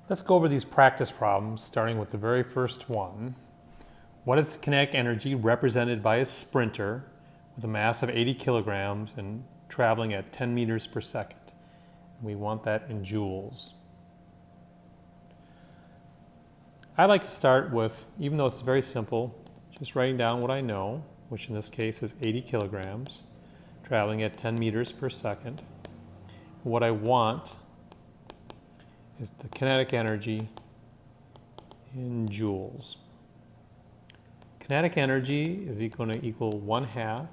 Let's go over these practice problems, starting with the very first one. What is the kinetic energy represented by a sprinter with a mass of 80 kilograms and traveling at 10 meters per second? We want that in joules. I like to start with, even though it's very simple, just writing down what I know, which in this case is 80 kilograms, traveling at 10 meters per second. What I want is the kinetic energy in joules. Kinetic energy is going to equal 1/2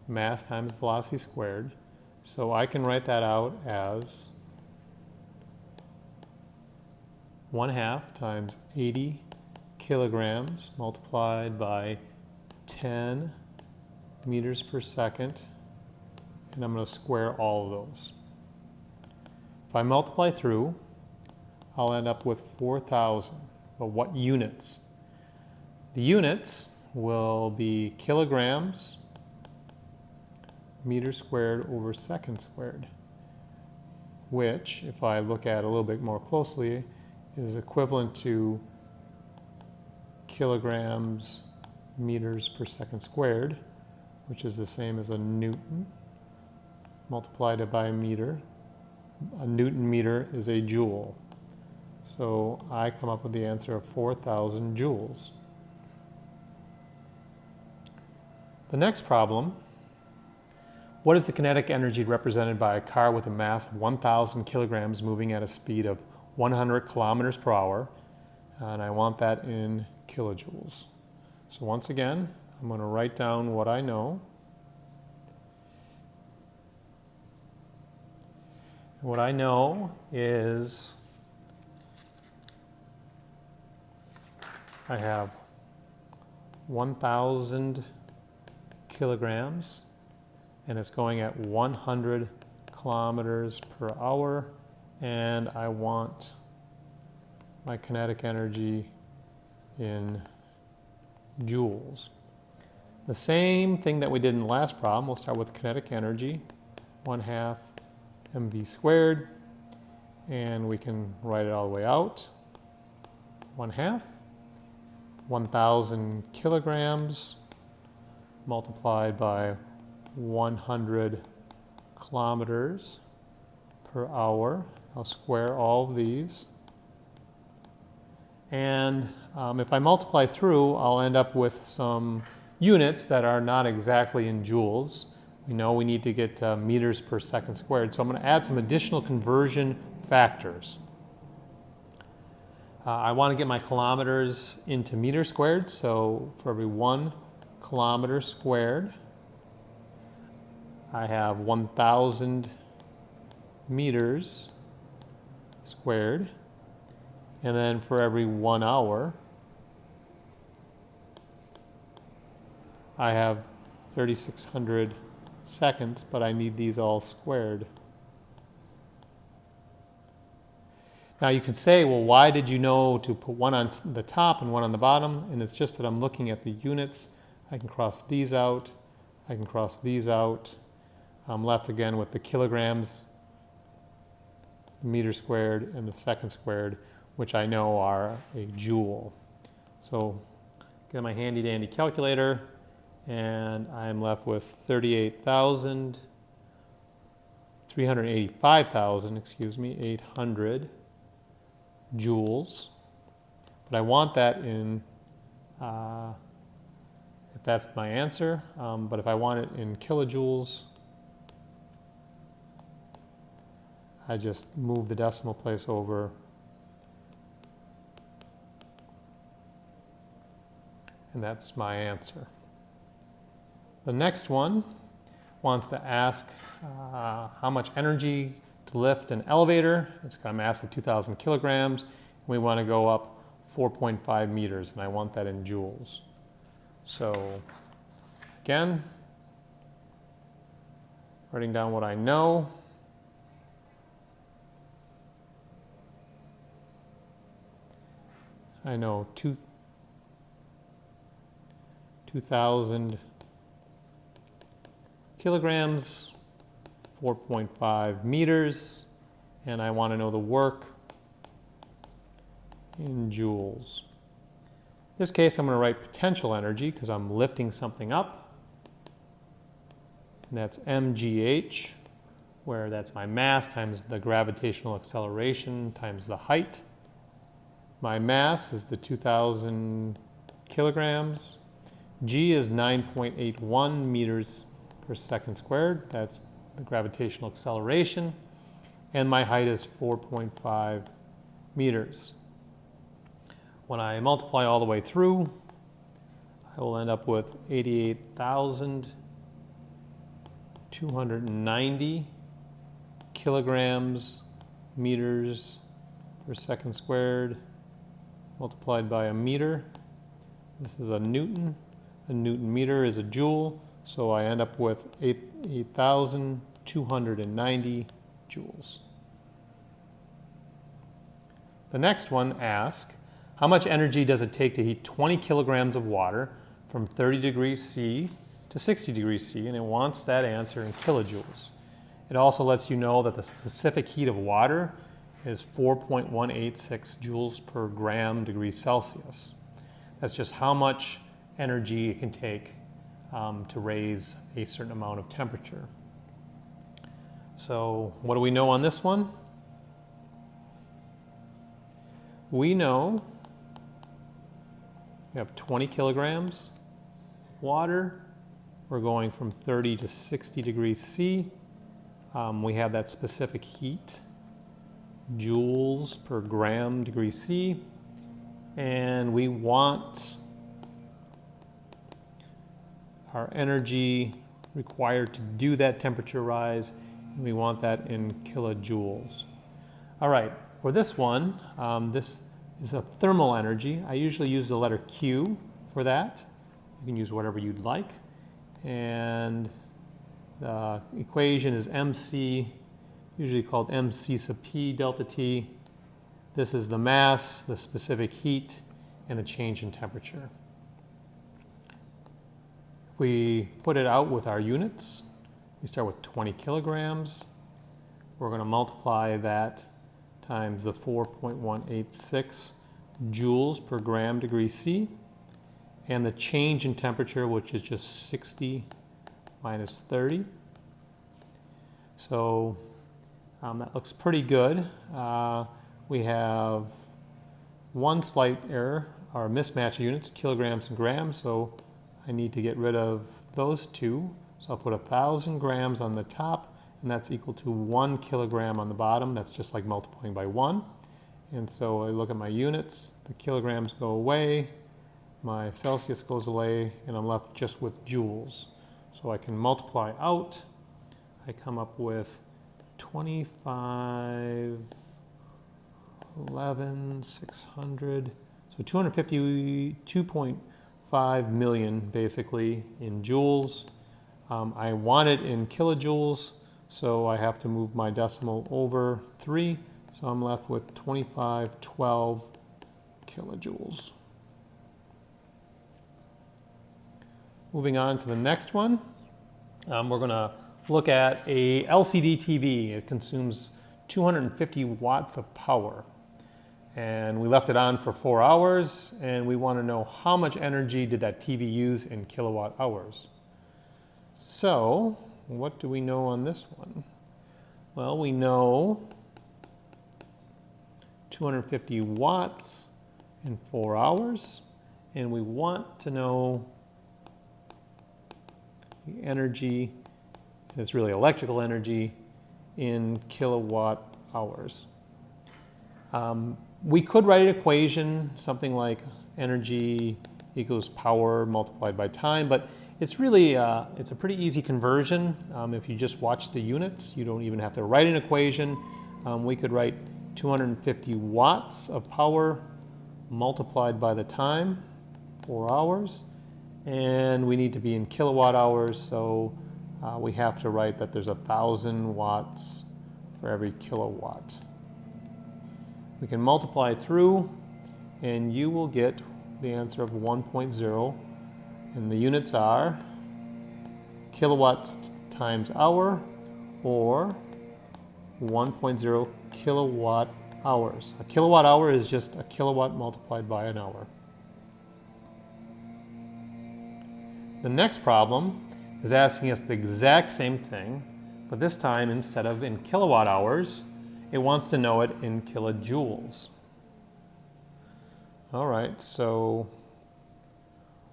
mass times velocity squared. So I can write that out as 1/2 times 80 kilograms multiplied by 10 meters per second, and I'm going to square all of those. If I multiply through, I'll end up with 4,000. But what units? The units will be kilograms meters squared over seconds squared, which, if I look at a little bit more closely, is equivalent to kilograms meters per second squared, which is the same as a Newton multiplied by a meter. A Newton meter is a joule. So I come up with the answer of 4,000 joules. The next problem, what is the kinetic energy represented by a car with a mass of 1,000 kilograms moving at a speed of 100 kilometers per hour? And I want that in kilojoules. So once again, I'm going to write down what I know. What I know is I have 1,000 kilograms and it's going at 100 kilometers per hour, and I want my kinetic energy in joules. The same thing that we did in the last problem, we'll start with kinetic energy, 1/2 mv squared, and we can write it all the way out. 1/2, 1,000 kilograms multiplied by 100 kilometers per hour. I'll square all of these. And if I multiply through, I'll end up with some units that are not exactly in joules. We know we need to get meters per second squared, so I'm going to add some additional conversion factors. I want to get my kilometers into meters squared, so for every 1 kilometer squared, I have 1,000 meters squared. And then for every 1 hour, I have 3,600 seconds, but I need these all squared. Now you can say, well, why did you know to put one on the top and one on the bottom? And it's just that I'm looking at the units. I can cross these out. I can cross these out. I'm left again with the kilograms, the meter squared, and the second squared, which I know are a joule. So get my handy dandy calculator, and I'm left with 800 joules. But I want that in, if that's my answer, but if I want it in kilojoules, I just move the decimal place over and that's my answer. The next one wants to ask how much energy to lift an elevator. It's got a mass of 2,000 kilograms. We want to go up 4.5 meters, and I want that in joules. So again, writing down what I know. I know 2,000 kilograms, 4.5 meters, and I want to know the work. in joules. In this case, I'm going to write potential energy because I'm lifting something up. And that's mgh, where that's my mass times the gravitational acceleration times the height. My mass is the 2,000 kilograms. G is 9.81 meters per second squared. That's the gravitational acceleration. And my height is 4.5 meters. When I multiply all the way through, I will end up with 88,290 kilograms meters per second squared multiplied by a meter. This is a Newton. A Newton meter is a joule, so I end up with 8,290 joules. The next one asks, how much energy does it take to heat 20 kilograms of water from 30 degrees C to 60 degrees C? And it wants that answer in kilojoules. It also lets you know that the specific heat of water is 4.186 joules per gram degree Celsius. That's just how much energy it can take to raise a certain amount of temperature. So what do we know on this one? We know we have 20 kilograms of water. We're going from 30 to 60 degrees C. We have that specific heat, joules per gram degree C. And we want our energy required to do that temperature rise, and we want that in kilojoules. All right, for this one, this is a thermal energy. I usually use the letter Q for that. You can use whatever you'd like. And the equation is MC, usually called MC sub P delta T. This is the mass, the specific heat, and the change in temperature. If we put it out with our units, we start with 20 kilograms. We're going to multiply that times the 4.186 joules per gram degree C, and the change in temperature, which is just 60 minus 30. So that looks pretty good. We have one slight error, our mismatch units, kilograms and grams, so I need to get rid of those two. So I'll put 1,000 grams on the top, and that's equal to 1 kilogram on the bottom. That's just like multiplying by 1. And so I look at my units, the kilograms go away, my Celsius goes away, and I'm left just with joules. So I can multiply out. I come up with 25,11,600, so 252.5 million basically in joules. I want it in kilojoules, so I have to move my decimal over 3, so I'm left with 2512 kilojoules. Moving on to the next one, we're going to look at a LCD TV. It consumes 250 watts of power. And we left it on for 4 hours, and we want to know how much energy did that TV use in kilowatt hours. So, what do we know on this one? Well, we know 250 watts in 4 hours, and we want to know the energy, and it's really electrical energy, in kilowatt hours. We could write an equation, something like energy equals power multiplied by time, but it's really, it's a pretty easy conversion. If you just watch the units, you don't even have to write an equation. We could write 250 watts of power multiplied by the time, 4 hours, and we need to be in kilowatt hours, so we have to write that there's 1,000 watts for every kilowatt. We can multiply through, and you will get the answer of 1.0, and the units are kilowatts times hour, or 1.0 kilowatt hours. A kilowatt hour is just a kilowatt multiplied by an hour. The next problem is asking us the exact same thing, but this time instead of in kilowatt hours, it wants to know it in kilojoules. All right, so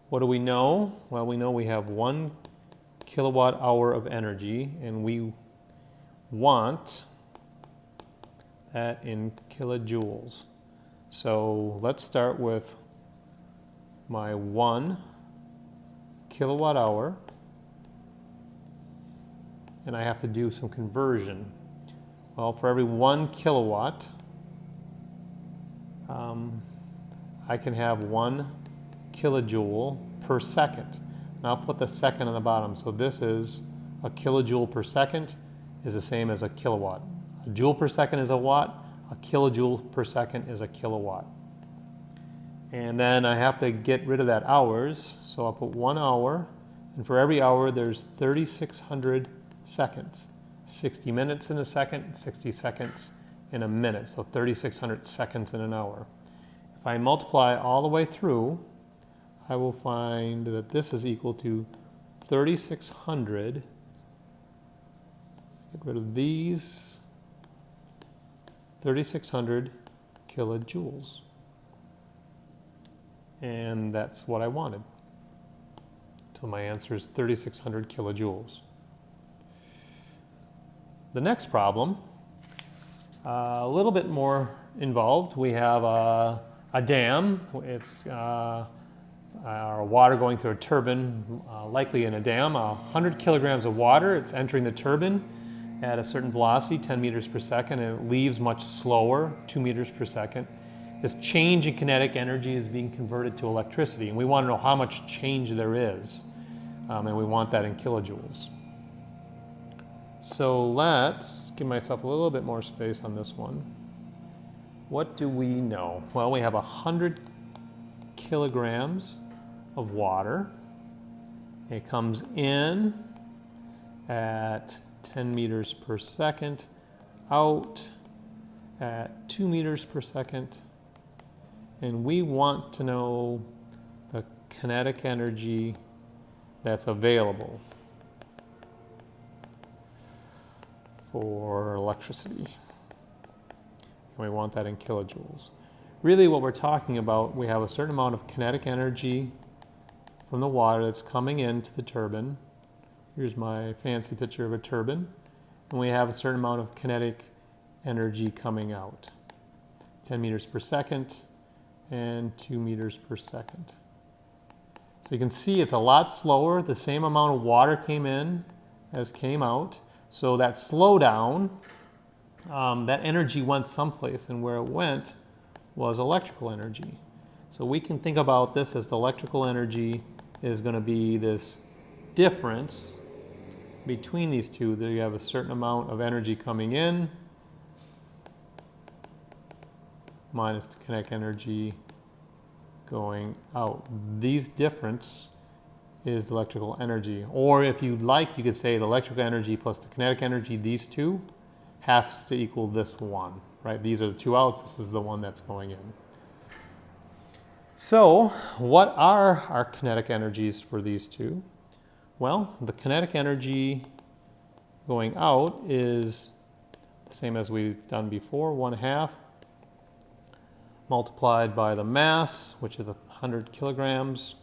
what do we know? Well, we know we have 1 kilowatt hour of energy, and we want that in kilojoules. So let's start with my 1 kilowatt hour, and I have to do some conversion. Well, for every 1 kilowatt, I can have 1 kilojoule per second. And I'll put the second on the bottom. So this is a kilojoule per second is the same as a kilowatt. A joule per second is a watt. A kilojoule per second is a kilowatt. And then I have to get rid of that hours. So I'll put 1 hour. And for every hour, there's 3,600 seconds. 60 minutes in a second, 60 seconds in a minute. So 3,600 seconds in an hour. If I multiply all the way through, I will find that this is equal to 3,600. Get rid of these. 3,600 kilojoules. And that's what I wanted. So my answer is 3,600 kilojoules. The next problem, a little bit more involved. We have a dam. It's our water going through a turbine, likely in a dam. 100 kilograms of water. It's entering the turbine at a certain velocity, 10 meters per second, and it leaves much slower, 2 meters per second. This change in kinetic energy is being converted to electricity, and we want to know how much change there is, and we want that in kilojoules. So let's give myself a little bit more space on this one. What do we know? Well, we have 100 kilograms of water. It comes in at 10 meters per second, out at 2 meters per second, and we want to know the kinetic energy that's available for electricity. And we want that in kilojoules. Really what we're talking about, we have a certain amount of kinetic energy from the water that's coming into the turbine. Here's my fancy picture of a turbine. And we have a certain amount of kinetic energy coming out. 10 meters per second and 2 meters per second. So you can see it's a lot slower. The same amount of water came in as came out. So that slowdown, that energy went someplace, and where it went was electrical energy. So we can think about this as the electrical energy is going to be this difference between these two. There you have a certain amount of energy coming in minus the kinetic energy going out. These difference is the electrical energy. Or if you'd like, you could say the electrical energy plus the kinetic energy, these two, has to equal this one, right? These are the two outs, this is the one that's going in. So what are our kinetic energies for these two? Well, the kinetic energy going out is the same as we've done before, 1/2 multiplied by the mass, which is 100 kilograms,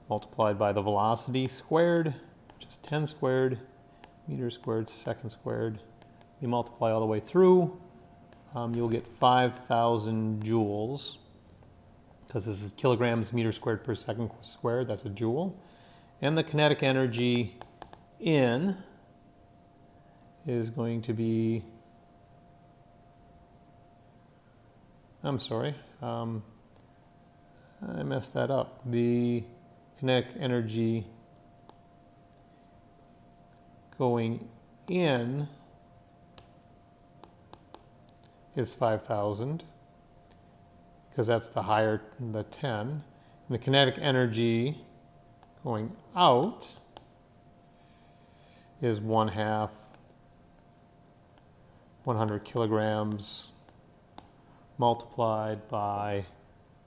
multiplied by the velocity squared, which is 10 squared, meters squared, second squared. You multiply all the way through, you'll get 5,000 joules, because this is kilograms meters squared per second squared, that's a joule. And the kinetic energy in is going to be, I'm sorry, I messed that up. The kinetic energy going in is 5,000, because that's the higher, the 10. And the kinetic energy going out is 1/2, 100 kilograms multiplied by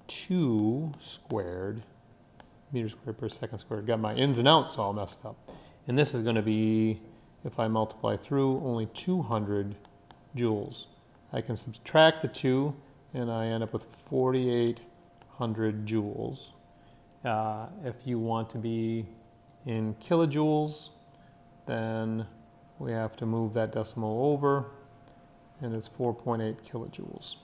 2 squared, meters squared per second squared. Got my ins and outs all messed up. And this is going to be, if I multiply through, only 200 joules. I can subtract the 2, and I end up with 4,800 joules. If you want to be in kilojoules, then we have to move that decimal over, and it's 4.8 kilojoules.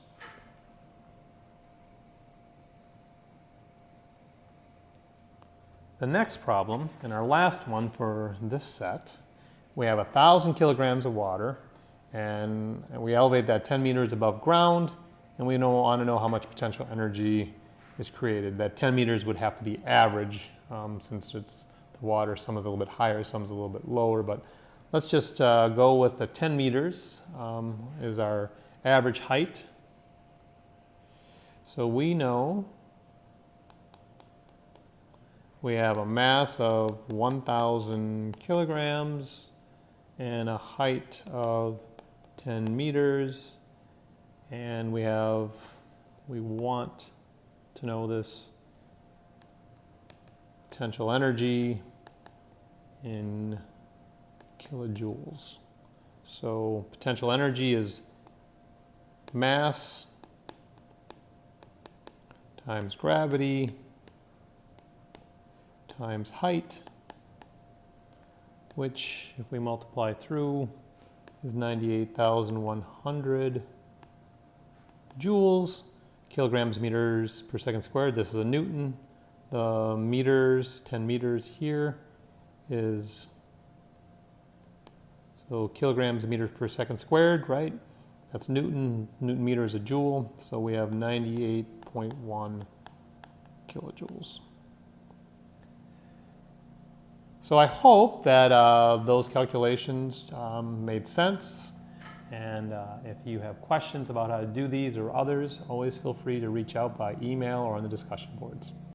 The next problem, and our last one for this set, we have 1,000 kilograms of water, and we elevate that 10 meters above ground, and we want to know how much potential energy is created. That 10 meters would have to be average, since it's the water, some is a little bit higher, some is a little bit lower, but let's just go with the 10 meters is our average height. So we know we have a mass of 1,000 kilograms and a height of 10 meters, and we want to know this potential energy in kilojoules. So potential energy is mass times gravity times height, which, if we multiply through, is 98,100 joules. Kilograms meters per second squared, this is a Newton. The meters, 10 meters here is, so kilograms meters per second squared, right? That's Newton. Newton meter is a joule, so we have 98.1 kilojoules. So I hope that those calculations made sense. And if you have questions about how to do these or others, always feel free to reach out by email or on the discussion boards.